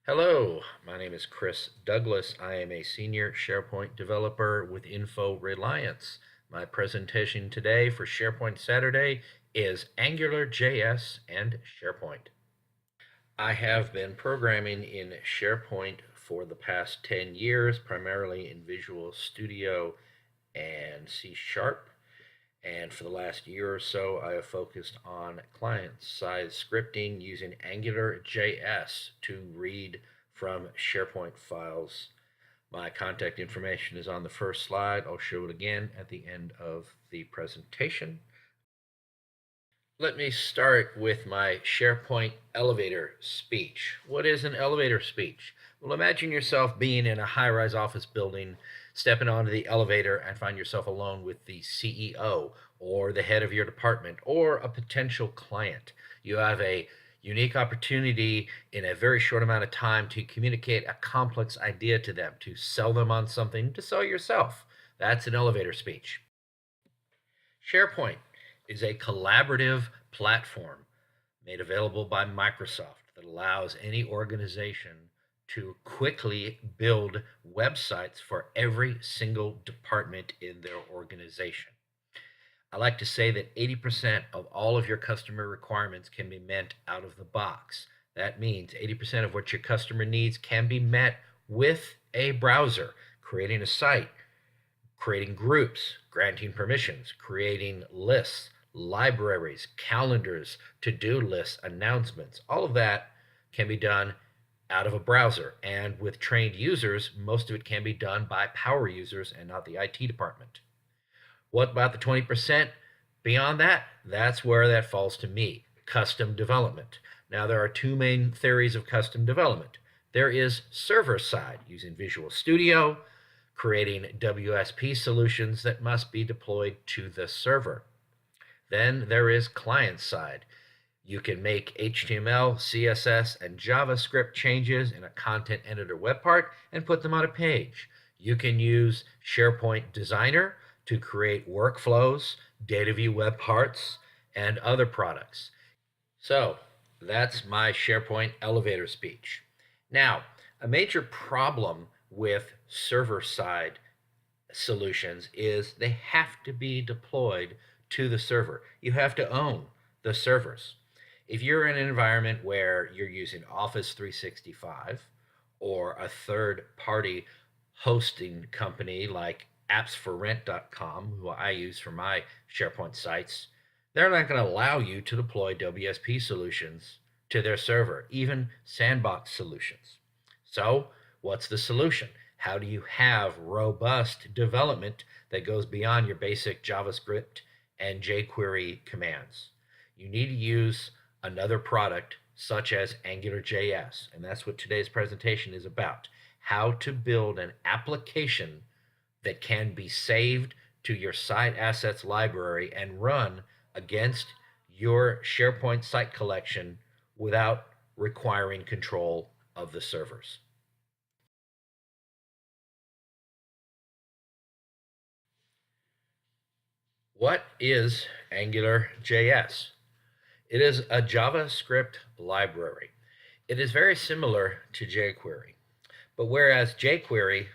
Hello, my name is Chris Douglas. I am a senior SharePoint developer with Info Reliance. My presentation today for SharePoint Saturday is AngularJS and SharePoint. I have been programming in SharePoint for the past 10 years, primarily in Visual Studio and C Sharp. And for the last year or so, I have focused on client-side scripting using AngularJS to read from SharePoint files. My contact information is on the first slide. I'll show it again at the end of the presentation. Let me start with my SharePoint elevator speech. What is an elevator speech? Well, imagine yourself being in a high-rise office building, stepping onto the elevator and find yourself alone with the CEO or the head of your department or a potential client. You have a unique opportunity in a very short amount of time to communicate a complex idea to them, to sell them on something, to sell yourself. That's an elevator speech. SharePoint is a collaborative platform made available by Microsoft that allows any organization to quickly build websites for every single department in their organization. I like to say that 80% of all of your customer requirements can be met out of the box. That means 80% of what your customer needs can be met with a browser, creating a site, creating groups, granting permissions, creating lists, libraries, calendars, to-do lists, announcements. All of that can be done out of a browser. And with trained users, most of it can be done by power users and not the IT department. What about the 20%? Beyond that, that's where that falls to me, custom development. Now, there are two main theories of custom development. There is server side, using Visual Studio, creating WSP solutions that must be deployed to the server. Then there is client side. You can make HTML, CSS, and JavaScript changes in a content editor web part and put them on a page. You can use SharePoint Designer to create workflows, data view web parts, and other products. So that's my SharePoint elevator speech. Now, a major problem with server-side solutions is they have to be deployed to the server. You have to own the servers. If you're in an environment where you're using Office 365 or a third-party hosting company like appsforrent.com, who I use for my SharePoint sites, they're not going to allow you to deploy WSP solutions to their server, even sandbox solutions. So what's the solution? How do you have robust development that goes beyond your basic JavaScript and jQuery commands? You need to use another product such as AngularJS, and that's what today's presentation is about. How to build an application that can be saved to your site assets library and run against your SharePoint site collection without requiring control of the servers. What is AngularJS? It is a JavaScript library. It is very similar to jQuery, but whereas jQuery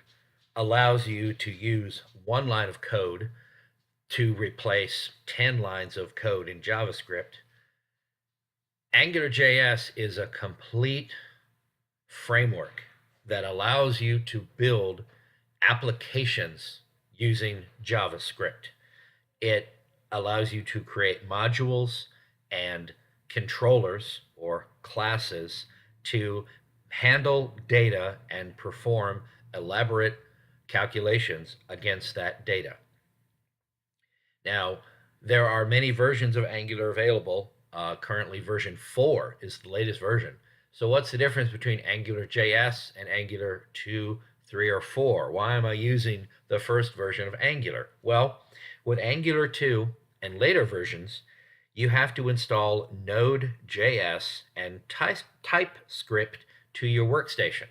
allows you to use one line of code to replace 10 lines of code in JavaScript, AngularJS is a complete framework that allows you to build applications using JavaScript. It allows you to create modules and controllers or classes to handle data and perform elaborate calculations against that data. Now, there are many versions of Angular available. Currently, version 4 is the latest version. So what's the difference between AngularJS and Angular 2, 3, or 4? Why am I using the first version of Angular? Well, with Angular 2 and later versions, you have to install Node.js and TypeScript to your workstation.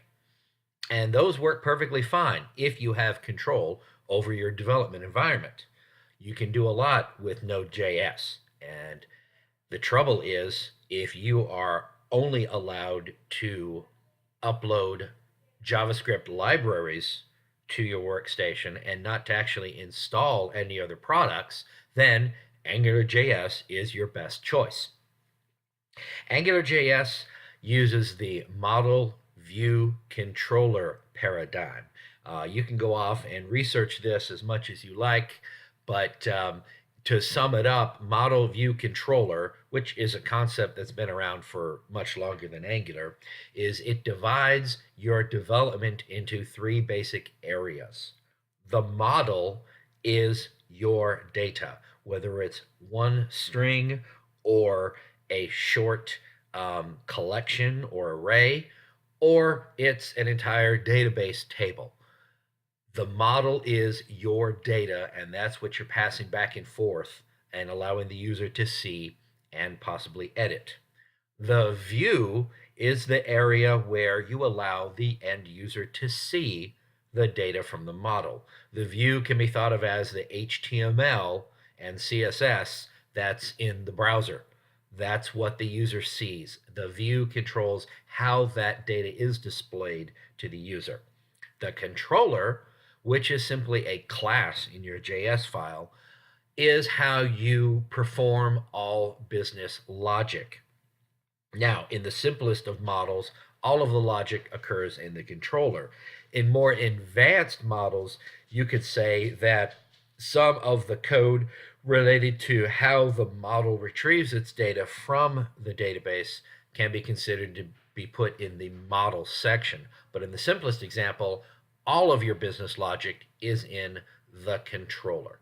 And those work perfectly fine if you have control over your development environment. You can do a lot with Node.js. And the trouble is, if you are only allowed to upload JavaScript libraries to your workstation and not to actually install any other products, then AngularJS is your best choice. AngularJS uses the model view controller paradigm. You can go off and research this as much as you like, but to sum it up, model view controller, which is a concept that's been around for much longer than Angular, is it divides your development into three basic areas. The model is your data, whether it's one string or a short collection or array, or it's an entire database table. The model is your data, and that's what you're passing back and forth and allowing the user to see and possibly edit. The view is the area where you allow the end user to see the data from the model. The view can be thought of as the HTML and CSS that's in the browser. That's what the user sees. The view controls how that data is displayed to the user. The controller, which is simply a class in your JS file, is how you perform all business logic. Now, in the simplest of models, all of the logic occurs in the controller. In more advanced models, you could say that some of the code related to how the model retrieves its data from the database can be considered to be put in the model section. But in the simplest example, all of your business logic is in the controller.